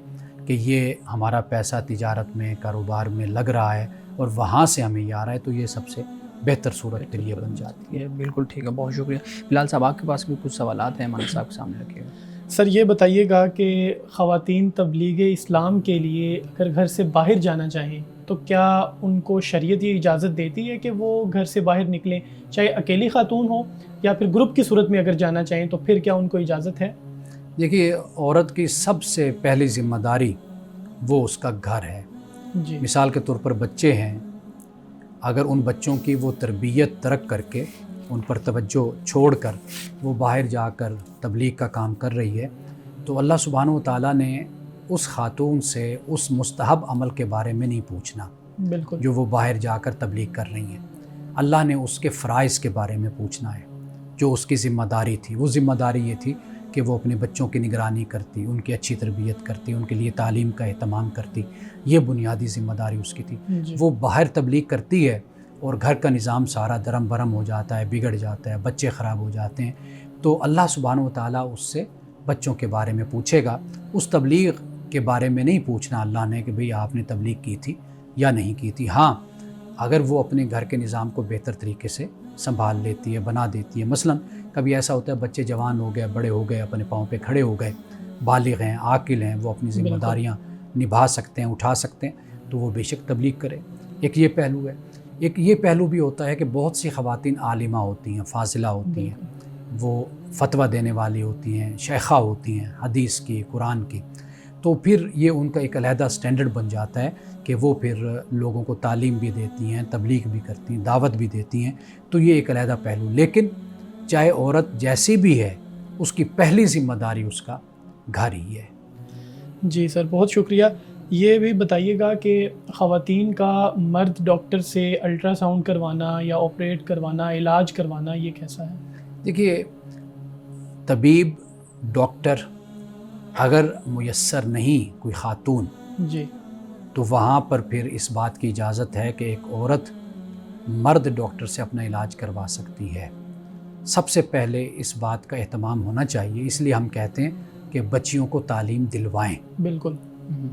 کہ یہ ہمارا پیسہ تجارت میں، کاروبار میں لگ رہا ہے اور وہاں سے ہمیں یہ آ رہا ہے، تو یہ سب سے بہتر صورت کے لیے بن جاتی ہے۔ بالکل ٹھیک ہے، بہت شکریہ۔ بلال صاحب آپ کے پاس بھی کچھ سوالات ہیں ہمارے صاحب کے سامنے رکھے ہوئے۔ سر یہ بتائیے گا کہ خواتین تبلیغ اسلام کے لیے اگر گھر سے باہر جانا چاہیں تو کیا ان کو شریعت یہ اجازت دیتی ہے کہ وہ گھر سے باہر نکلیں، چاہے اکیلی خاتون ہو یا پھر گروپ کی صورت میں اگر جانا چاہیں تو پھر کیا ان کو اجازت ہے؟ دیکھیے عورت کی سب سے پہلی ذمہ داری وہ اس کا گھر ہے. جی مثال کے طور پر بچے ہیں، اگر ان بچوں کی وہ تربیت ترک کر کے ان پر توجہ چھوڑ کر وہ باہر جا کر تبلیغ کا کام کر رہی ہے تو اللہ سبحانہ و تعالیٰ نے اس خاتون سے اس مستحب عمل کے بارے میں نہیں پوچھنا بالکل. جو وہ باہر جا کر تبلیغ کر رہی ہیں. اللہ نے اس کے فرائض کے بارے میں پوچھنا ہے جو اس کی ذمہ داری تھی. وہ ذمہ داری یہ تھی کہ وہ اپنے بچوں کی نگرانی کرتی، ان کی اچھی تربیت کرتی، ان کے لیے تعلیم کا اہتمام کرتی. یہ بنیادی ذمہ داری اس کی تھی. جی وہ باہر تبلیغ کرتی ہے اور گھر کا نظام سارا درم برم ہو جاتا ہے، بگڑ جاتا ہے، بچے خراب ہو جاتے ہیں، تو اللہ سبحانہ و تعالیٰ اس سے بچوں کے بارے میں پوچھے گا. اس تبلیغ کے بارے میں نہیں پوچھنا اللہ نے کہ بھئی آپ نے تبلیغ کی تھی یا نہیں کی تھی. ہاں اگر وہ اپنے گھر کے نظام کو بہتر طریقے سے سنبھال لیتی ہے، بنا دیتی ہے. مثلا کبھی ایسا ہوتا ہے بچے جوان ہو گئے، بڑے ہو گئے، اپنے پاؤں پہ کھڑے ہو گئے، بالغ ہیں، عاقل ہیں، وہ اپنی ذمہ داریاں نبھا سکتے ہیں، اٹھا سکتے ہیں، تو وہ بے شک تبلیغ کرے. ایک یہ پہلو ہے. ایک یہ پہلو بھی ہوتا ہے کہ بہت سی خواتین عالمہ ہوتی ہیں، فاضلہ ہوتی ہیں، وہ فتویٰ دینے والی ہوتی ہیں، شیخہ ہوتی ہیں حدیث کی، قرآن کی. تو پھر یہ ان کا ایک علیحدہ سٹینڈرڈ بن جاتا ہے کہ وہ پھر لوگوں کو تعلیم بھی دیتی ہیں، تبلیغ بھی کرتی ہیں، دعوت بھی دیتی ہیں. تو یہ ایک علیحدہ پہلو. لیکن چاہے عورت جیسی بھی ہے اس کی پہلی ذمہ داری اس کا گھر ہی ہے. جی سر، بہت شکریہ. یہ بھی بتائیے گا کہ خواتین کا مرد ڈاکٹر سے الٹرا ساؤنڈ کروانا یا آپریٹ کروانا، علاج کروانا، یہ کیسا ہے؟ دیکھیے طبیب، ڈاکٹر اگر میسر نہیں کوئی خاتون جی تو وہاں پر پھر اس بات کی اجازت ہے کہ ایک عورت مرد ڈاکٹر سے اپنا علاج کروا سکتی ہے. سب سے پہلے اس بات کا اہتمام ہونا چاہیے. اس لیے ہم کہتے ہیں کہ بچیوں کو تعلیم دلوائیں. بالکل.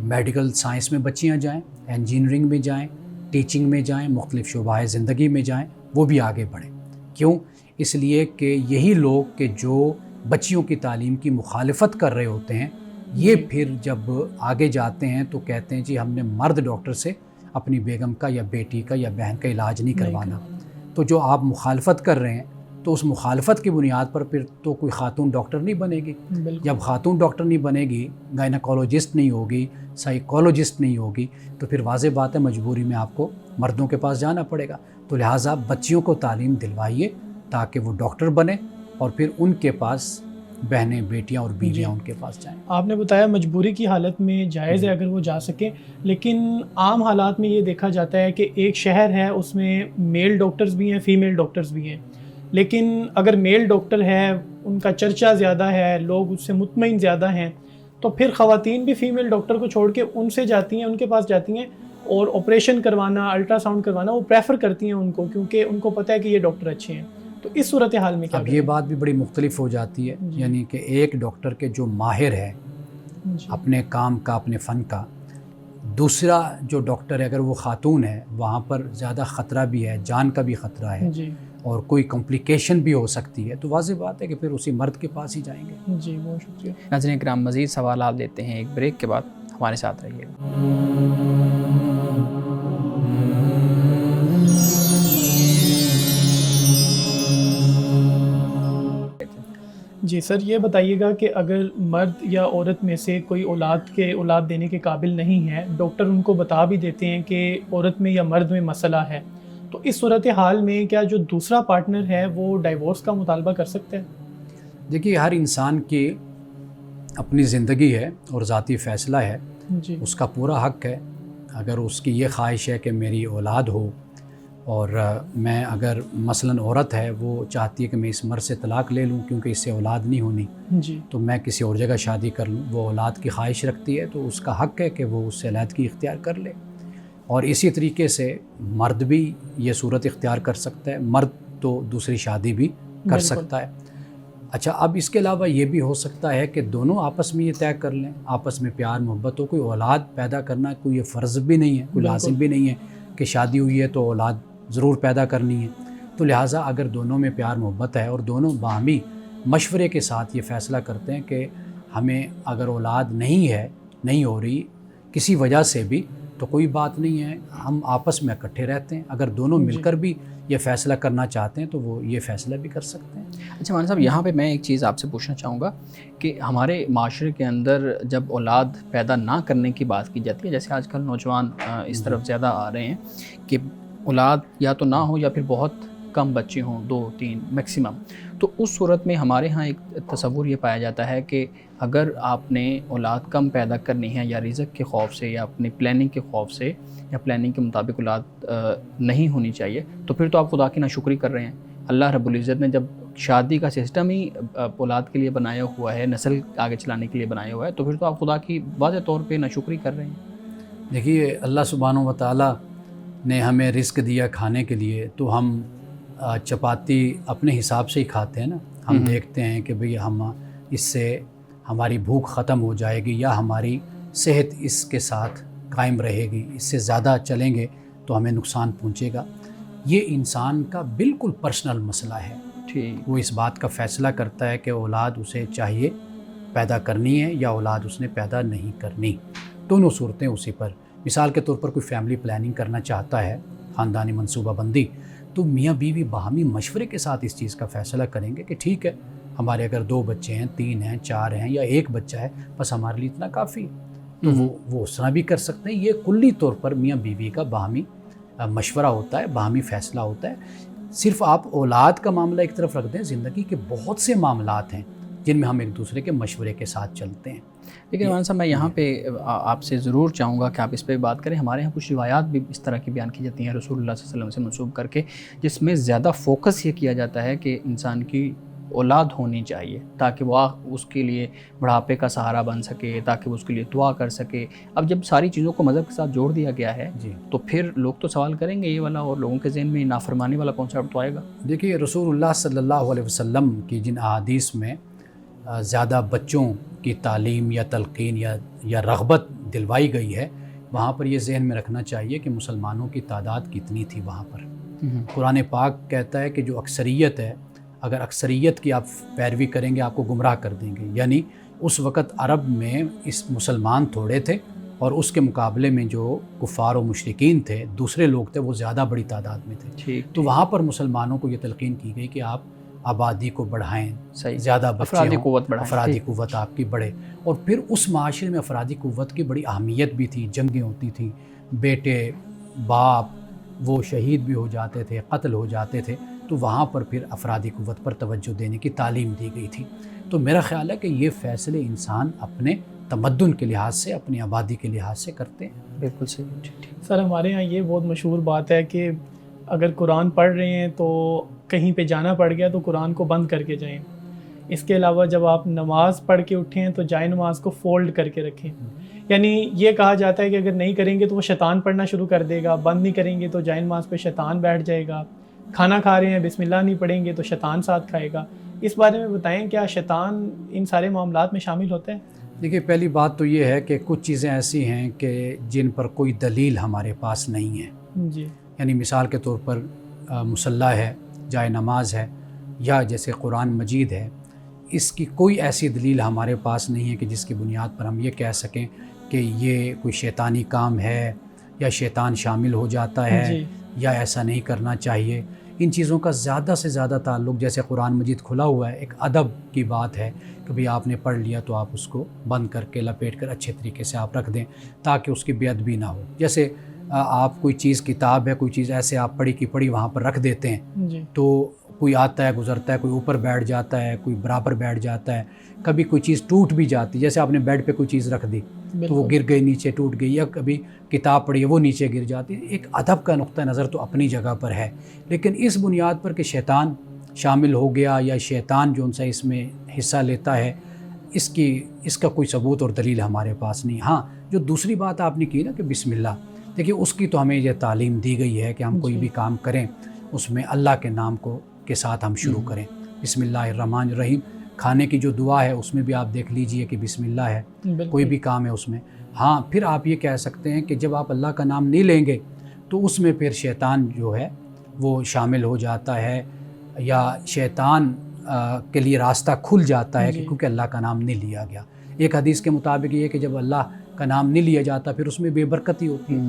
میڈیکل سائنس میں بچیاں جائیں، انجینئرنگ میں جائیں، ٹیچنگ میں جائیں، مختلف شعبۂ زندگی میں جائیں، وہ بھی آگے بڑھیں. کیوں؟ اس لیے کہ یہی لوگ کہ جو بچیوں کی تعلیم کی مخالفت کر رہے ہوتے ہیں یہ پھر جب آگے جاتے ہیں تو کہتے ہیں جی ہم نے مرد ڈاکٹر سے اپنی بیگم کا یا بیٹی کا یا بہن کا علاج نہیں کروانا. تو جو آپ مخالفت کر رہے ہیں تو اس مخالفت کی بنیاد پر پھر تو کوئی خاتون ڈاکٹر نہیں بنے گی. جب خاتون ڈاکٹر نہیں بنے گی، گائنیکولوجسٹ نہیں ہوگی، سائیکولوجسٹ نہیں ہوگی، تو پھر واضح بات ہے مجبوری میں آپ کو مردوں کے پاس جانا پڑے گا. تو لہٰذا بچیوں کو تعلیم دلوائیے تاکہ وہ ڈاکٹر بنے اور پھر ان کے پاس بہنیں، بیٹیاں اور بیویاں ان کے پاس جائیں. آپ نے بتایا مجبوری کی حالت میں جائز ہے اگر وہ جا سکیں، لیکن عام حالات میں یہ دیکھا جاتا ہے کہ ایک شہر ہے اس میں میل ڈاکٹرز بھی ہیں، فیمیل ڈاکٹرز بھی ہیں، لیکن اگر میل ڈاکٹر ہے ان کا چرچا زیادہ ہے، لوگ اس سے مطمئن زیادہ ہیں، تو پھر خواتین بھی فیمیل ڈاکٹر کو چھوڑ کے ان سے جاتی ہیں، ان کے پاس جاتی ہیں اور آپریشن کروانا، الٹرا ساؤنڈ کروانا وہ پریفر کرتی ہیں ان کو، کیونکہ ان کو پتہ ہے کہ یہ ڈاکٹر اچھے ہیں. تو اس صورتحال میں کیا اب یہ بات بھی بڑی مختلف ہو جاتی ہے. یعنی کہ ایک ڈاکٹر کے جو ماہر ہے اپنے کام کا، اپنے فن کا، دوسرا جو ڈاکٹر ہے اگر وہ خاتون ہے وہاں پر زیادہ خطرہ بھی ہے، جان کا بھی خطرہ ہے اور کوئی کمپلیکیشن بھی ہو سکتی ہے. تو واضح بات ہے کہ پھر اسی مرد کے پاس ہی جائیں گے. جی بہت شکریہ. ناظرین کرام مزید سوالات لیتے ہیں ایک بریک کے بعد، ہمارے ساتھ رہیے. جی سر، یہ بتائیے گا کہ اگر مرد یا عورت میں سے کوئی اولاد دینے کے قابل نہیں ہے، ڈاکٹر ان کو بتا بھی دیتے ہیں کہ عورت میں یا مرد میں مسئلہ ہے، تو اس صورتحال میں کیا جو دوسرا پارٹنر ہے وہ ڈائیورس کا مطالبہ کر سکتے ہیں؟ دیکھیے ہر انسان کی اپنی زندگی ہے اور ذاتی فیصلہ ہے. جی اس کا پورا حق ہے. اگر اس کی یہ خواہش ہے کہ میری اولاد ہو اور میں اگر مثلاً عورت ہے وہ چاہتی ہے کہ میں اس مرد سے طلاق لے لوں کیونکہ اس سے اولاد نہیں ہونی، تو میں کسی اور جگہ شادی کر لوں، وہ اولاد کی خواہش رکھتی ہے تو اس کا حق ہے کہ وہ اس سے علیحدگی اختیار کر لے. اور اسی طریقے سے مرد بھی یہ صورت اختیار کر سکتا ہے. مرد تو دوسری شادی بھی کر سکتا ہے. اچھا، اب اس کے علاوہ یہ بھی ہو سکتا ہے کہ دونوں آپس میں یہ طے کر لیں، آپس میں پیار محبت ہو. کوئی اولاد پیدا کرنا کوئی یہ فرض بھی نہیں ہے، کوئی لازم بھی نہیں ہے کہ شادی ہوئی ہے تو اولاد ضرور پیدا کرنی ہے. تو لہٰذا اگر دونوں میں پیار محبت ہے اور دونوں باہمی مشورے کے ساتھ یہ فیصلہ کرتے ہیں کہ ہمیں اگر اولاد نہیں ہو رہی کسی وجہ سے بھی، تو کوئی بات نہیں ہے، ہم آپس میں اکٹھے رہتے ہیں، اگر دونوں مل کر بھی یہ فیصلہ کرنا چاہتے ہیں تو وہ یہ فیصلہ بھی کر سکتے ہیں۔ اچھا مولانا صاحب، یہاں پہ میں ایک چیز آپ سے پوچھنا چاہوں گا کہ ہمارے معاشرے کے اندر جب اولاد پیدا نہ کرنے کی بات کی جاتی ہے، جیسے آج کل نوجوان اس طرف زیادہ آ رہے ہیں کہ اولاد یا تو نہ ہو یا پھر بہت کم بچے ہوں، 2-3 میکسیمم، تو اس صورت میں ہمارے ہاں ایک تصور یہ پایا جاتا ہے کہ اگر آپ نے اولاد کم پیدا کرنی ہے یا رزق کے خوف سے یا اپنی پلاننگ کے خوف سے یا پلاننگ کے مطابق اولاد نہیں ہونی چاہیے، تو پھر تو آپ خدا کی ناشکری کر رہے ہیں۔ اللہ رب العزت نے جب شادی کا سسٹم ہی اولاد کے لیے بنایا ہوا ہے، نسل آگے چلانے کے لیے بنایا ہوا ہے، تو پھر تو آپ خدا کی واضح طور پہ ناشکری کر رہے ہیں۔ دیکھیے، اللہ سبحانہ و تعالیٰ نے ہمیں رزق دیا کھانے کے لیے، تو ہم چپاتی اپنے حساب سے ہی کھاتے ہیں نا۔ ہم دیکھتے ہیں کہ بھئی ہم اس سے ہماری بھوک ختم ہو جائے گی یا ہماری صحت اس کے ساتھ قائم رہے گی، اس سے زیادہ چلیں گے تو ہمیں نقصان پہنچے گا۔ یہ انسان کا بالکل پرسنل مسئلہ ہے، وہ اس بات کا فیصلہ کرتا ہے کہ اولاد اسے چاہیے پیدا کرنی ہے یا اولاد اس نے پیدا نہیں کرنی۔ دونوں صورتیں اسی پر، مثال کے طور پر کوئی فیملی پلاننگ کرنا چاہتا ہے، خاندانی منصوبہ بندی، تو میاں بیوی باہمی مشورے کے ساتھ اس چیز کا فیصلہ کریں گے کہ ٹھیک ہے، ہمارے اگر 2 بچے ہیں، 3 ہیں، 4 ہیں یا 1 بچہ ہے، بس ہمارے لیے اتنا کافی، تو وہ اس طرح بھی کر سکتے ہیں۔ یہ کلی طور پر میاں بیوی کا باہمی مشورہ ہوتا ہے، باہمی فیصلہ ہوتا ہے۔ صرف آپ اولاد کا معاملہ ایک طرف رکھ دیں، زندگی کے بہت سے معاملات ہیں جن میں ہم ایک دوسرے کے مشورے کے ساتھ چلتے ہیں۔ لیکن مولانا صاحب، میں یہاں پہ آپ سے ضرور چاہوں گا کہ آپ اس پہ بات کریں۔ ہمارے یہاں کچھ روایات بھی اس طرح کی بیان کی جاتی ہیں رسول اللہ صلی اللہ علیہ وسلم سے منسوب کر کے، جس میں زیادہ فوکس یہ کیا جاتا ہے کہ انسان کی اولاد ہونی چاہیے تاکہ وہ اس کے لیے بڑھاپے کا سہارا بن سکے، تاکہ وہ اس کے لیے دعا کر سکے۔ اب جب ساری چیزوں کو مذہب کے ساتھ جوڑ دیا گیا ہے تو پھر لوگ تو سوال کریں گے یہ والا، اور لوگوں کے ذہن میں نافرمانی والا کانسیپٹ تو آئے گا۔ دیکھیے، رسول اللہ صلی اللہ علیہ وسلم کی جن احادیث میں زیادہ بچوں کی تعلیم یا تلقین یا رغبت دلوائی گئی ہے، وہاں پر یہ ذہن میں رکھنا چاہیے کہ مسلمانوں کی تعداد کتنی تھی وہاں پر۔ قرآن پاک کہتا ہے کہ جو اکثریت ہے، اگر اکثریت کی آپ پیروی کریں گے آپ کو گمراہ کر دیں گے، یعنی اس وقت عرب میں اس مسلمان تھوڑے تھے اور اس کے مقابلے میں جو کفار و مشرکین تھے، دوسرے لوگ تھے، وہ زیادہ بڑی تعداد میں تھے۔ تو وہاں پر مسلمانوں کو یہ تلقین کی گئی کہ آپ آبادی کو بڑھائیں، زیادہ بچے ہوں، افرادی قوت آپ کی بڑھے۔ اور پھر اس معاشرے میں افرادی قوت کی بڑی اہمیت بھی تھی، جنگیں ہوتی تھیں، بیٹے باپ وہ شہید بھی ہو جاتے تھے، قتل ہو جاتے تھے، تو وہاں پر پھر افرادی قوت پر توجہ دینے کی تعلیم دی گئی تھی۔ تو میرا خیال ہے کہ یہ فیصلے انسان اپنے تمدن کے لحاظ سے، اپنی آبادی کے لحاظ سے کرتے ہیں۔ بالکل صحیح۔ سر، ہمارے ہاں یہ بہت مشہور بات ہے کہ اگر قرآن پڑھ رہے ہیں تو کہیں پہ جانا پڑ گیا تو قرآن کو بند کر کے جائیں۔ اس کے علاوہ جب آپ نماز پڑھ کے اٹھیں تو جائے نماز کو فولڈ کر کے رکھیں۔ یعنی یہ کہا جاتا ہے کہ اگر نہیں کریں گے تو وہ شیطان پڑھنا شروع کر دے گا، بند نہیں کریں گے تو جائے نماز پہ شیطان بیٹھ جائے گا، کھانا کھا رہے ہیں بسم اللہ نہیں پڑھیں گے تو شیطان ساتھ کھائے گا۔ اس بارے میں بتائیں، کیا شیطان ان سارے معاملات میں شامل ہوتا ہے؟ دیکھیے، پہلی بات تو یہ ہے کہ کچھ چیزیں ایسی ہیں کہ جن پر کوئی دلیل ہمارے پاس نہیں ہے۔ جی، یعنی مثال کے طور پر مصلی ہے، جائے نماز ہے، یا جیسے قرآن مجید ہے، اس کی کوئی ایسی دلیل ہمارے پاس نہیں ہے کہ جس کی بنیاد پر ہم یہ کہہ سکیں کہ یہ کوئی شیطانی کام ہے یا شیطان شامل ہو جاتا ہے یا ایسا نہیں کرنا چاہیے۔ ان چیزوں کا زیادہ سے زیادہ تعلق، جیسے قرآن مجید کھلا ہوا ہے، ایک ادب کی بات ہے کہ بھئی آپ نے پڑھ لیا تو آپ اس کو بند کر کے لپیٹ کر اچھے طریقے سے آپ رکھ دیں تاکہ اس کی بے ادبی نہ ہو۔ جیسے آپ کوئی چیز کتاب ہے، کوئی چیز ایسے آپ پڑھی کی پڑھی وہاں پر رکھ دیتے ہیں، تو کوئی آتا ہے گزرتا ہے، کوئی اوپر بیٹھ جاتا ہے، کوئی برابر بیٹھ جاتا ہے، کبھی کوئی چیز ٹوٹ بھی جاتی ہے، جیسے آپ نے بیڈ پہ کوئی چیز رکھ دی تو وہ گر گئی، نیچے ٹوٹ گئی، یا کبھی کتاب پڑھی ہے وہ نیچے گر جاتی ہے۔ ایک ادب کا نقطہ نظر تو اپنی جگہ پر ہے، لیکن اس بنیاد پر کہ شیطان شامل ہو گیا یا شیطان جو ان سے اس میں حصہ لیتا ہے، اس کا کوئی ثبوت اور دلیل ہمارے پاس نہیں۔ ہاں، جو دوسری بات آپ نے کی نا کہ بسم اللہ، دیکھیے اس کی تو ہمیں یہ تعلیم دی گئی ہے کہ ہم کوئی بھی کام کریں اس میں اللہ کے نام کے ساتھ ہم شروع کریں۔ بسم اللہ الرحمن الرحیم۔ کھانے کی جو دعا ہے اس میں بھی آپ دیکھ لیجئے کہ بسم اللہ ہے، کوئی بھی کام ہے اس میں۔ ہاں، پھر آپ یہ کہہ سکتے ہیں کہ جب آپ اللہ کا نام نہیں لیں گے تو اس میں پھر شیطان جو ہے وہ شامل ہو جاتا ہے، یا شیطان کے لیے راستہ کھل جاتا ہے کہ کیونکہ اللہ کا نام نہیں لیا گیا۔ ایک حدیث کے مطابق یہ کہ جب اللہ کا نام نہیں لیا جاتا پھر اس میں بے برکتی ہوتی ہے.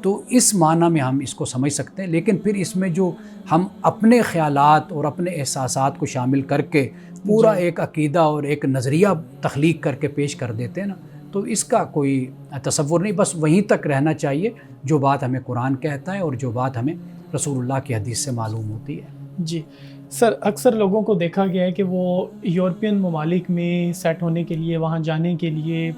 تو اس معنی میں ہم اس کو سمجھ سکتے ہیں. لیکن پھر اس میں جو ہم اپنے خیالات اور اپنے احساسات کو شامل کر کے پورا ایک عقیدہ اور ایک نظریہ تخلیق کر کے پیش کر دیتے ہیں نا، تو اس کا کوئی تصور نہیں. بس وہیں تک رہنا چاہیے جو بات ہمیں قرآن کہتا ہے اور جو بات ہمیں رسول اللہ کی حدیث سے معلوم ہوتی ہے. جی سر، اکثر لوگوں کو دیکھا گیا ہے کہ وہ یورپین ممالک میں سیٹ ہونے کے لیے، وہاں جانے کے لیے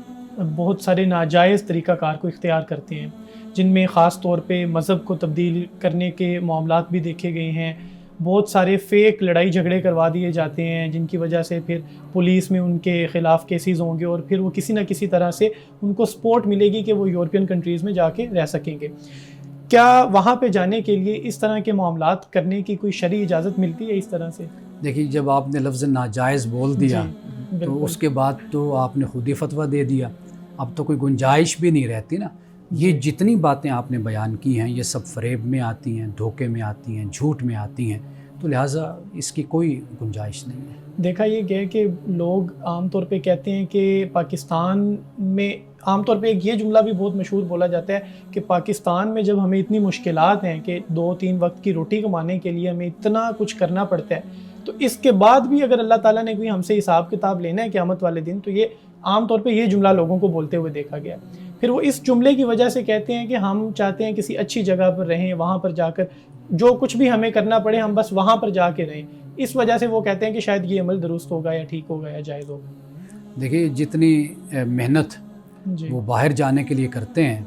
بہت سارے ناجائز طریقہ کار کو اختیار کرتے ہیں، جن میں خاص طور پہ مذہب کو تبدیل کرنے کے معاملات بھی دیکھے گئے ہیں. بہت سارے فیک لڑائی جھگڑے کروا دیے جاتے ہیں جن کی وجہ سے پھر پولیس میں ان کے خلاف کیسز ہوں گے اور پھر وہ کسی نہ کسی طرح سے ان کو سپورٹ ملے گی کہ وہ یورپین کنٹریز میں جا کے رہ سکیں گے. کیا وہاں پہ جانے کے لیے اس طرح کے معاملات کرنے کی کوئی شرعی اجازت ملتی ہے اس طرح سے؟ دیکھیے، جب آپ نے لفظ ناجائز بول دیا تو اس کے بعد تو آپ نے خود ہی فتویٰ دے دیا. اب تو کوئی گنجائش بھی نہیں رہتی نا. یہ جتنی باتیں آپ نے بیان کی ہیں یہ سب فریب میں آتی ہیں، دھوکے میں آتی ہیں، جھوٹ میں آتی ہیں، تو لہٰذا اس کی کوئی گنجائش نہیں ہے. دیکھا یہ گیا کہ لوگ عام طور پہ کہتے ہیں کہ پاکستان میں عام طور پہ ایک یہ جملہ بھی بہت مشہور بولا جاتا ہے کہ پاکستان میں جب ہمیں اتنی مشکلات ہیں کہ 2-3 وقت کی روٹی کمانے کے لیے ہمیں اتنا کچھ کرنا پڑتا ہے، تو اس کے بعد بھی اگر اللہ تعالیٰ نے کوئی ہم سے حساب کتاب لینا ہے قیامت والے دن، تو یہ عام طور پہ یہ جملہ لوگوں کو بولتے ہوئے دیکھا گیا. پھر وہ اس جملے کی وجہ سے کہتے ہیں کہ ہم چاہتے ہیں کسی اچھی جگہ پر رہیں، وہاں پر جا کر جو کچھ بھی ہمیں کرنا پڑے ہم بس وہاں پر جا کے رہیں. اس وجہ سے وہ کہتے ہیں کہ شاید یہ عمل درست ہوگا یا ٹھیک ہوگا یا جائز ہوگا. دیکھیے، جتنی محنت وہ باہر جانے کے لیے کرتے ہیں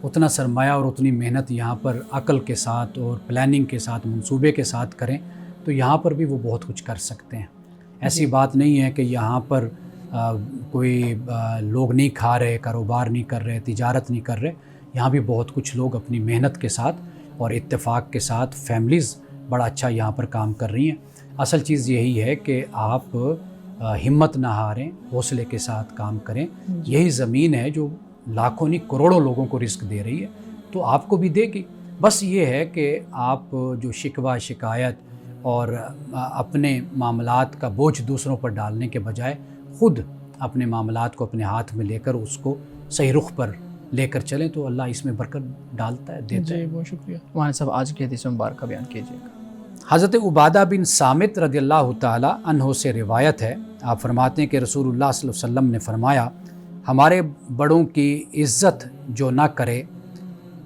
اتنا سرمایہ اور اتنی محنت یہاں پر عقل کے ساتھ اور پلاننگ کے ساتھ، منصوبے کے ساتھ کریں تو یہاں پر بھی وہ بہت کچھ کر سکتے ہیں. ایسی بات نہیں ہے کہ یہاں پر کوئی لوگ نہیں کھا رہے، کاروبار نہیں کر رہے، تجارت نہیں کر رہے. یہاں بھی بہت کچھ لوگ اپنی محنت کے ساتھ اور اتفاق کے ساتھ فیملیز بڑا اچھا یہاں پر کام کر رہی ہیں. اصل چیز یہی ہے کہ آپ ہمت نہ ہاریں، حوصلے کے ساتھ کام کریں. یہی زمین ہے جو لاکھوں نہیں کروڑوں لوگوں کو رزق دے رہی ہے، تو آپ کو بھی دے گی. بس یہ ہے کہ آپ جو شکوہ شکایت اور اپنے معاملات کا بوجھ دوسروں پر ڈالنے کے بجائے خود اپنے معاملات کو اپنے ہاتھ میں لے کر اس کو صحیح رخ پر لے کر چلیں تو اللہ اس میں برکت ڈالتا ہے، دیتا ہے. جی بہت شکریہ. مولانا صاحب آج کی حدیث مبارکہ بیان کیجیے گا. حضرت عبادہ بن صامت رضی اللہ تعالی عنہ سے روایت ہے، آپ فرماتے ہیں کہ رسول اللہ صلی اللہ علیہ وسلم نے فرمایا، ہمارے بڑوں کی عزت جو نہ کرے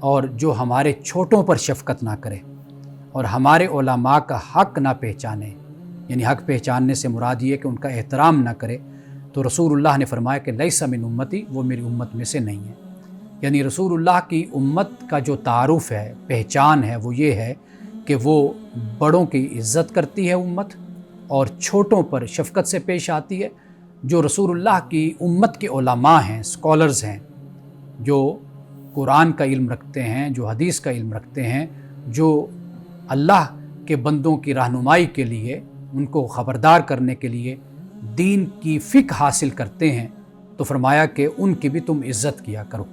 اور جو ہمارے چھوٹوں پر شفقت نہ کرے اور ہمارے علماء کا حق نہ پہچانے، یعنی حق پہچاننے سے مراد یہ کہ ان کا احترام نہ کرے، تو رسول اللہ نے فرمایا کہ لیس من امتی، وہ میری امت میں سے نہیں ہے. یعنی رسول اللہ کی امت کا جو تعارف ہے، پہچان ہے، وہ یہ ہے کہ وہ بڑوں کی عزت کرتی ہے امت اور چھوٹوں پر شفقت سے پیش آتی ہے. جو رسول اللہ کی امت کے علماء ہیں، اسکالرز ہیں، جو قرآن کا علم رکھتے ہیں، جو حدیث کا علم رکھتے ہیں، جو اللہ کے بندوں کی رہنمائی کے لیے، ان کو خبردار کرنے کے لیے دین کی فقہ حاصل کرتے ہیں، تو فرمایا کہ ان کی بھی تم عزت کیا کرو.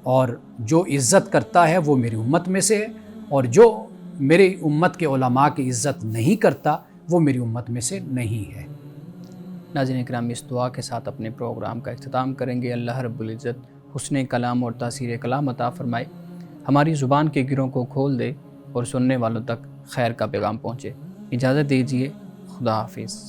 اور جو عزت کرتا ہے وہ میری امت میں سے ہے، اور جو میری امت کے علماء کی عزت نہیں کرتا وہ میری امت میں سے نہیں ہے. ناظرین کرام، اس دعا کے ساتھ اپنے پروگرام کا اختتام کریں گے. اللہ رب العزت حسن کلام اور تاثیر کلام عطا فرمائے، ہماری زبان کے گروں کو کھول دے اور سننے والوں تک خیر کا پیغام پہنچے. اجازت دیجیے، خدا حافظ.